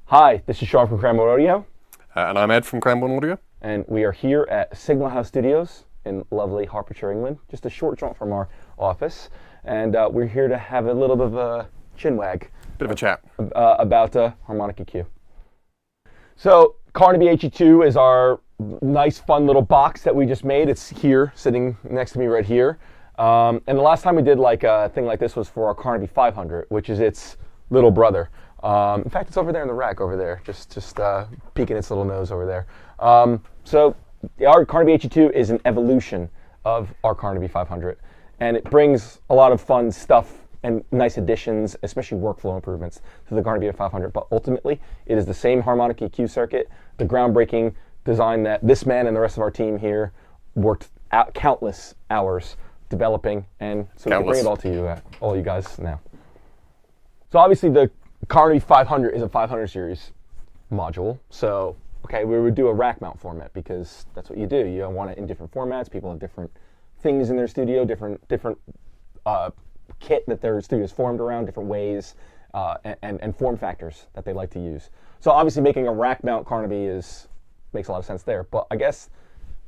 Hi, this is Sean from Cranborne Audio. And I'm Ed from Cranborne Audio. And we are here at Signal House Studios in lovely Hertfordshire, England, just a short jaunt from our office. And we're here to have a little bit of a chinwag. Bit of a chat. About HamonicEQ. So, Carnaby HE2 is our nice, fun little box that we just made. It's here, sitting next to me right here. And the last time we did like a thing like this was for our Carnaby 500, which is its little brother. In fact, it's over there in the rack over there, just peeking its little nose over there. So our Carnaby HE2 is an evolution of our Carnaby 500, and it brings a lot of fun stuff and nice additions, especially workflow improvements to the Carnaby 500. But ultimately, it is the same HamonicEQ circuit, the groundbreaking design that this man and the rest of our team here worked out countless hours developing, and so we can bring it all to you, all you guys now. So obviously the Carnaby 500 is a 500 series module, so okay, we would do a rack mount format because that's what you do. You want it in different formats. People have different things in their studio, different kit that their studio is formed around, different ways and form factors that they like to use. So obviously making a rack mount Carnaby makes a lot of sense there. But I guess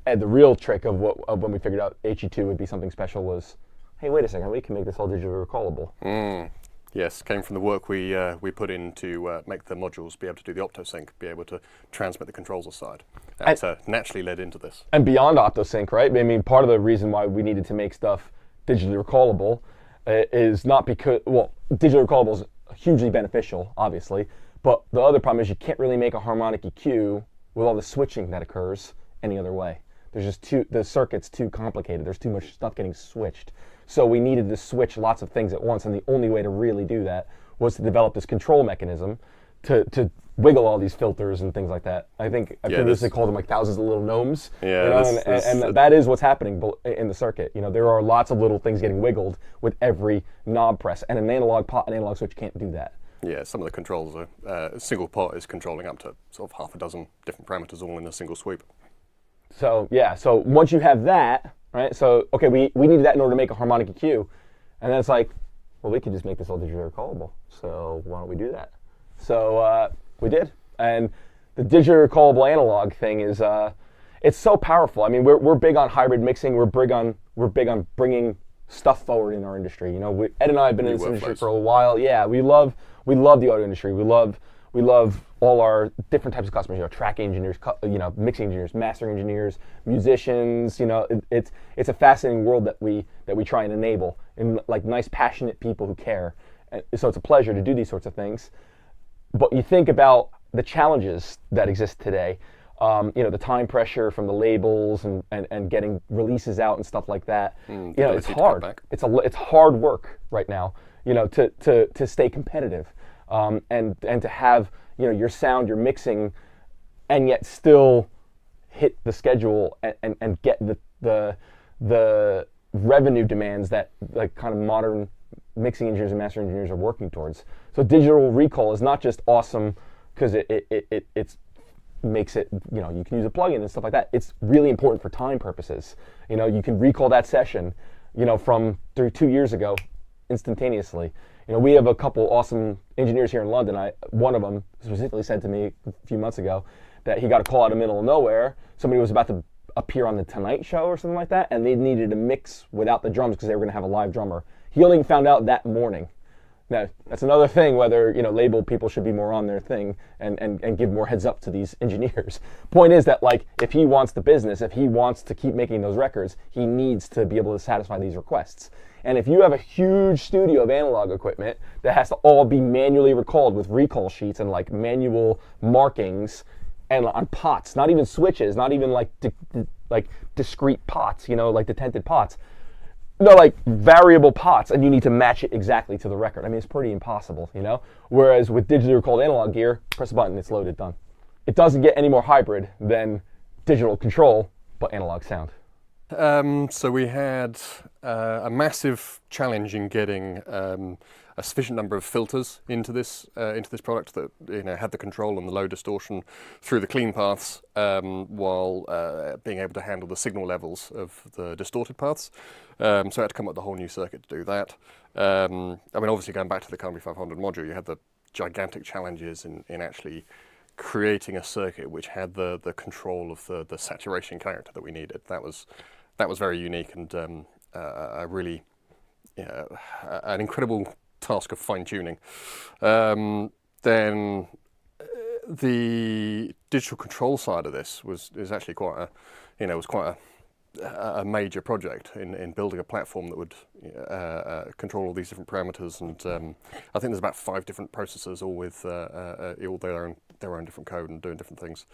Ed, the real trick of when we figured out HE2 would be something special was, hey, wait a second, we can make this all digitally recallable. Yes, came from the work we put in to make the modules be able to do the OptoSync, be able to transmit the controls aside. That's naturally led into this. And beyond OptoSync, right? I mean, part of the reason why we needed to make stuff digitally recallable is not because, well, digitally recallable is hugely beneficial, obviously, but the other problem is you can't really make a HamonicEQ with all the switching that occurs any other way. There's just the circuit's too complicated. There's too much stuff getting switched. So we needed to switch lots of things at once, and the only way to really do that was to develop this control mechanism to wiggle all these filters and things like that. I think I previously called them like thousands of little gnomes. Yeah, and that is what's happening in the circuit. You know, there are lots of little things getting wiggled with every knob press, and an analog switch can't do that. Yeah, some of the controls are a single pot is controlling up to sort of half a dozen different parameters all in a single sweep. So yeah, so once you have that, right? So okay, we needed that in order to make a HamonicEQ, and then it's like, well, we could just make this all digitally recallable. So why don't we do that? So we did, and the digitally recallable analog thing is it's so powerful. I mean, we're big on hybrid mixing. We're big on bringing stuff forward in our industry. You know, Ed and I have been in this industry for a while. Yeah, we love the audio industry. We love all our different types of customers, you know, track engineers, you know, mixing engineers, mastering engineers, musicians, you know, it's a fascinating world that we try and enable, and like nice, passionate people who care. And so it's a pleasure to do these sorts of things. But you think about the challenges that exist today, you know, the time pressure from the labels and getting releases out and stuff like that. You know, it's hard. It's hard work right now, you know, to stay competitive. And to have, you know, your sound, your mixing, and yet still hit the schedule and get the revenue demands that like kind of modern mixing engineers and master engineers are working towards. So digital recall is not just awesome because it makes it, you know, you can use a plugin and stuff like that. It's really important for time purposes. You know, you can recall that session, you know, from 2 years ago instantaneously. You know, we have a couple awesome engineers here in London. One of them specifically said to me a few months ago that he got a call out of the middle of nowhere. Somebody was about to appear on the Tonight Show or something like that, and they needed to mix without the drums because they were going to have a live drummer. He only found out that morning. Now, that's another thing, whether, you know, label people should be more on their thing and give more heads up to these engineers. Point is that, like, if he wants the business, if he wants to keep making those records, he needs to be able to satisfy these requests. And if you have a huge studio of analog equipment that has to all be manually recalled with recall sheets and like manual markings and on pots, not even switches, not even like discrete pots, you know, like detented pots. No, like variable pots, and you need to match it exactly to the record. I mean, it's pretty impossible, you know? Whereas with digitally recalled analog gear, press a button, it's loaded, done. It doesn't get any more hybrid than digital control, but analog sound. So we had a massive challenge in getting a sufficient number of filters into this product that, you know, had the control and the low distortion through the clean paths, while being able to handle the signal levels of the distorted paths. So I had to come up with a whole new circuit to do that. I mean, obviously going back to the Carnaby 500 module, you had the gigantic challenges in actually creating a circuit which had the control of the saturation character that we needed. That was very unique, and a really an incredible task of fine tuning. Then the digital control side of this is actually quite a major project in building a platform that would control all these different parameters, and I think there's about 5 different processors, all with all their own different code and doing different things.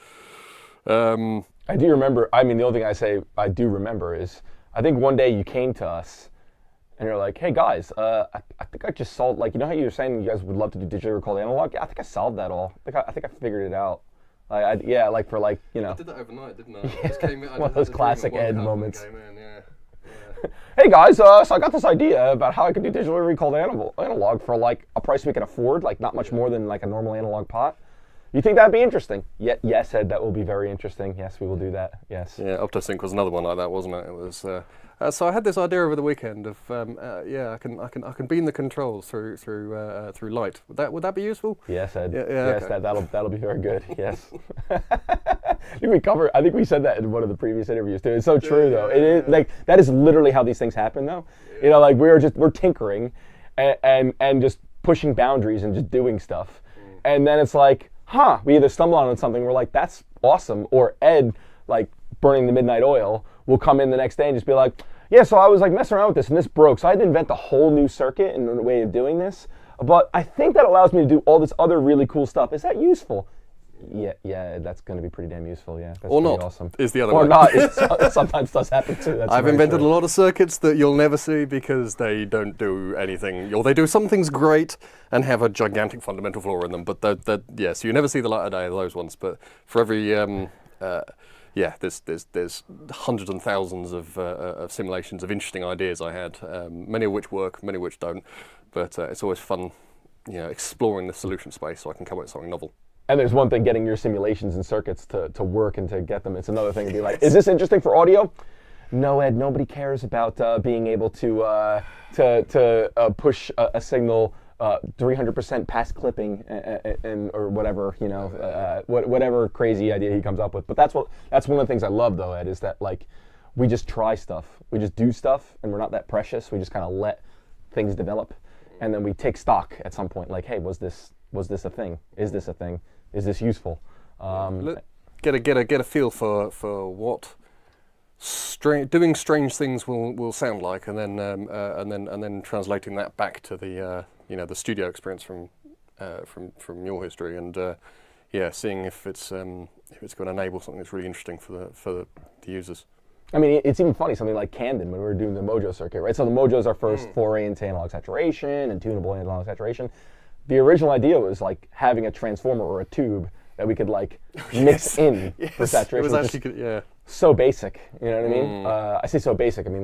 I do remember. I mean, the only thing I say I do remember is I think one day you came to us and you're like, "Hey guys, I think I just solved, like, you know how you were saying you guys would love to do digital recall analog? Yeah, I think I solved that all. I think I figured it out." Yeah, like for like, you know. I did that overnight, didn't I? Yeah. Just came in, One of those classic Ed moments. Came in, yeah. Hey guys, so I got this idea about how I could do digital recalled analog for like a price we can afford, like not much more than like a normal analog pot. You think that'd be interesting? Yes, Ed, that will be very interesting. Yes, we will do that. Yes. Yeah, OptoSync was another one like that, wasn't it? It was. So I had this idea over the weekend of I can beam the controls through light. Would that be useful? Yes, Ed. Yeah, yes, okay. that'll be very good. Yes. I think we said that in one of the previous interviews too. It's so true though. It is like that is literally how these things happen though. Yeah. You know, like we're tinkering and just pushing boundaries and just doing stuff. And then it's like, we either stumble on something, we're like, that's awesome, or Ed, like burning the midnight oil, will come in the next day and just be like, yeah, so I was like messing around with this and this broke, so I had to invent a whole new circuit and a way of doing this, but I think that allows me to do all this other really cool stuff. Is that useful? Yeah, that's going to be pretty damn useful, yeah. That's or not, awesome. Is the other or way. not, it sometimes does happen too. That's I've invented a lot of circuits that you'll never see because they don't do anything, or they do some things great and have a gigantic fundamental flaw in them, but so you never see the light of day of those ones, but for every, there's hundreds and thousands of simulations of interesting ideas I had, many of which work, many of which don't, but it's always fun, exploring the solution space so I can come up with something novel. And there's one thing getting your simulations and circuits to work and to get them. It's another thing to be like, is this interesting for audio? No, Ed, nobody cares about being able to push a signal 300% past clipping and or whatever, whatever crazy idea he comes up with. But that's one of the things I love though, Ed, is that like we just try stuff. We just do stuff and we're not that precious. We just kind of let things develop. And then we take stock at some point, like, hey, was this a thing? Is this a thing? Is this useful? Get a feel for what doing strange things will sound like, and then translating that back to the the studio experience from your history, and seeing if it's going to enable something that's really interesting for the users. I mean, it's even funny, something like Camden, when we were doing the Mojo circuit, right? So the Mojo is our first foray into analog saturation and tunable analog saturation. The original idea was like having a transformer or a tube that we could like mix in for saturation. It was actually so basic, you know what I mean? I say so basic, I mean,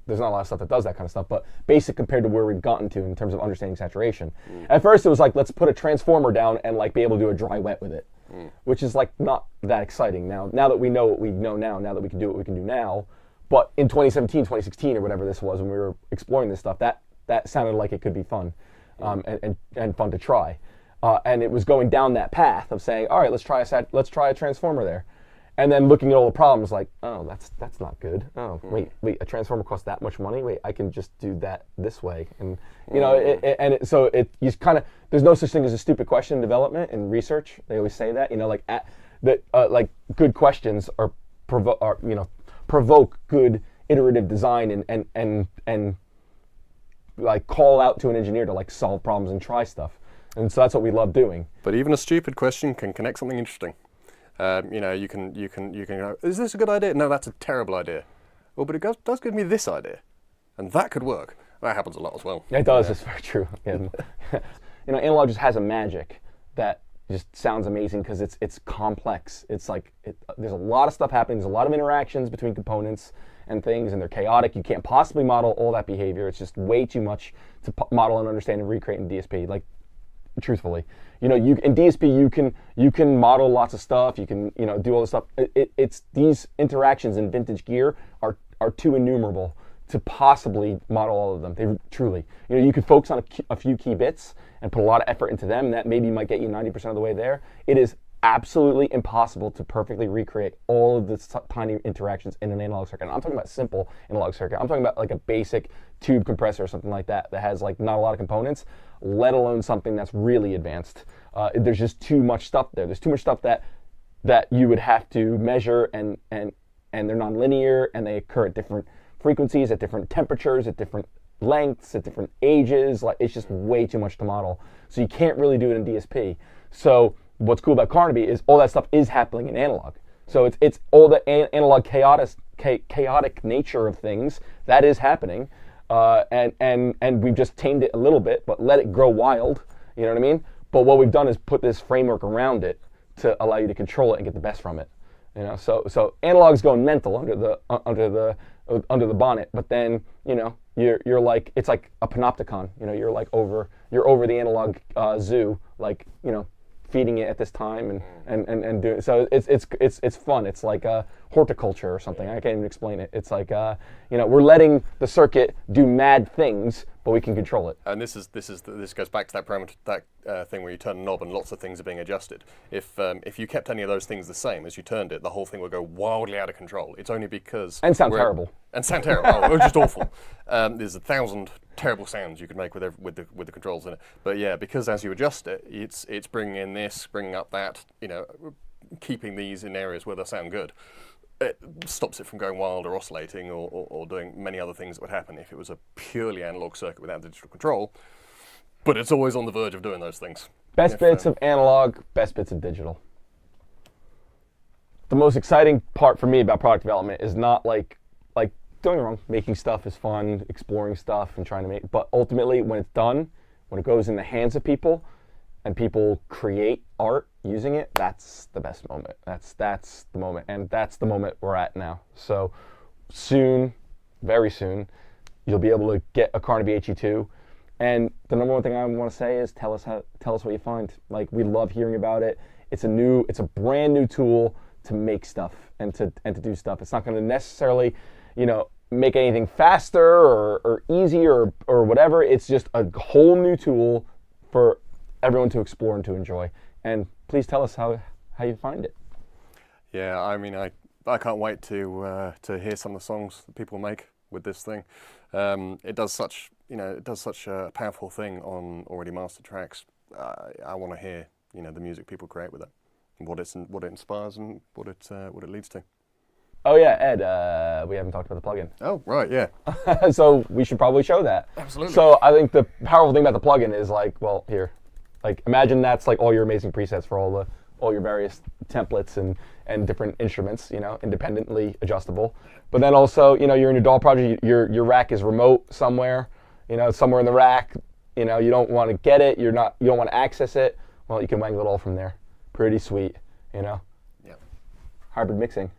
there's not a lot of stuff that does that kind of stuff, but basic compared to where we've gotten to in terms of understanding saturation. At first it was like, let's put a transformer down and like be able to do a dry wet with it, which is like not that exciting now that we know what we know now that we can do what we can do now. But in 2017, 2016 or whatever this was when we were exploring this stuff, that sounded like it could be fun. And fun to try, and it was going down that path of saying, all right, let's try a transformer there, and then looking at all the problems, like, oh, that's not good. Oh, wait, a transformer costs that much money. Wait, I can just do that this way, and so you kind of, there's no such thing as a stupid question in development and research. They always say that, like good questions provoke good iterative design and like call out to an engineer to like solve problems and try stuff, and so that's what we love doing. But even a stupid question can connect something interesting. You can go, is this a good idea? No, that's a terrible idea. Well, but it does give me this idea, and that could work. That happens a lot as well. It does. It's very true. Analog just has a magic that just sounds amazing because it's complex. It's like there's a lot of stuff happening. There's a lot of interactions between components and things, and they're chaotic. You can't possibly model all that behavior. It's just way too much to model and understand and recreate in DSP. Like, truthfully, in DSP you can model lots of stuff. You can do all this stuff. It's these interactions in vintage gear are too innumerable to possibly model all of them. They truly, you could focus on a few key bits and put a lot of effort into them. That maybe might get you 90% of the way there. It is absolutely impossible to perfectly recreate all of the tiny interactions in an analog circuit. And I'm talking about simple analog circuit. I'm talking about like a basic tube compressor or something like that has like not a lot of components, let alone something that's really advanced. There's just too much stuff there. There's too much stuff that you would have to measure, and they're nonlinear, and they occur at different frequencies, at different temperatures, at different lengths, at different ages. Like, it's just way too much to model. So you can't really do it in DSP. So what's cool about Carnaby is all that stuff is happening in analog. So it's all the analog chaotic nature of things that is happening, and we've just tamed it a little bit, but let it grow wild. You know what I mean? But what we've done is put this framework around it to allow you to control it and get the best from it. So analog's going mental under the bonnet, but then you're like, it's like a panopticon. You're over the analog zoo, like feeding it at this time and doing. So it's fun. It's like horticulture or something. I can't even explain it. It's like we're letting the circuit do mad things, but we can control it. And this goes back to that parameter, that thing where you turn a knob and lots of things are being adjusted. If you kept any of those things the same as you turned it, the whole thing would go wildly out of control. It's only because and sound terrible. And sound terrible. Oh, just awful. There's 1,000 terrible sounds you could make with the controls in it. But yeah, because as you adjust it, it's bringing in this, bringing up that. Keeping these in areas where they sound good. It stops it from going wild or oscillating or doing many other things that would happen if it was a purely analog circuit without digital control. But it's always on the verge of doing those things. Best bits of analog, best bits of digital. The most exciting part for me about product development is not like don't get me wrong, making stuff is fun, exploring stuff and trying to make, but ultimately when it's done, when it goes in the hands of people and people create art using it, that's the best moment. That's the moment, and that's the moment we're at now. So soon, very soon, you'll be able to get a Carnaby HE2. And the number one thing I want to say is tell us what you find. Like, we love hearing about it. It's a brand new tool to make stuff and to do stuff. It's not going to necessarily, make anything faster or easier or whatever. It's just a whole new tool for everyone to explore and to enjoy. And please tell us how you find it. Yeah, I mean, I can't wait to hear some of the songs that people make with this thing. It does such a powerful thing on already mastered tracks. I want to hear the music people create with it, and what it inspires and what it leads to. Oh yeah, Ed, we haven't talked about the plugin. Oh right, yeah. So we should probably show that. Absolutely. So I think the powerful thing about the plugin is imagine that's like all your amazing presets for all your various templates and different instruments, independently adjustable. But then also, you're in your DAW project, your rack is remote somewhere, somewhere in the rack, you don't want to get it, you don't want to access it. Well, you can wangle it all from there. Pretty sweet, Yeah. Hybrid mixing.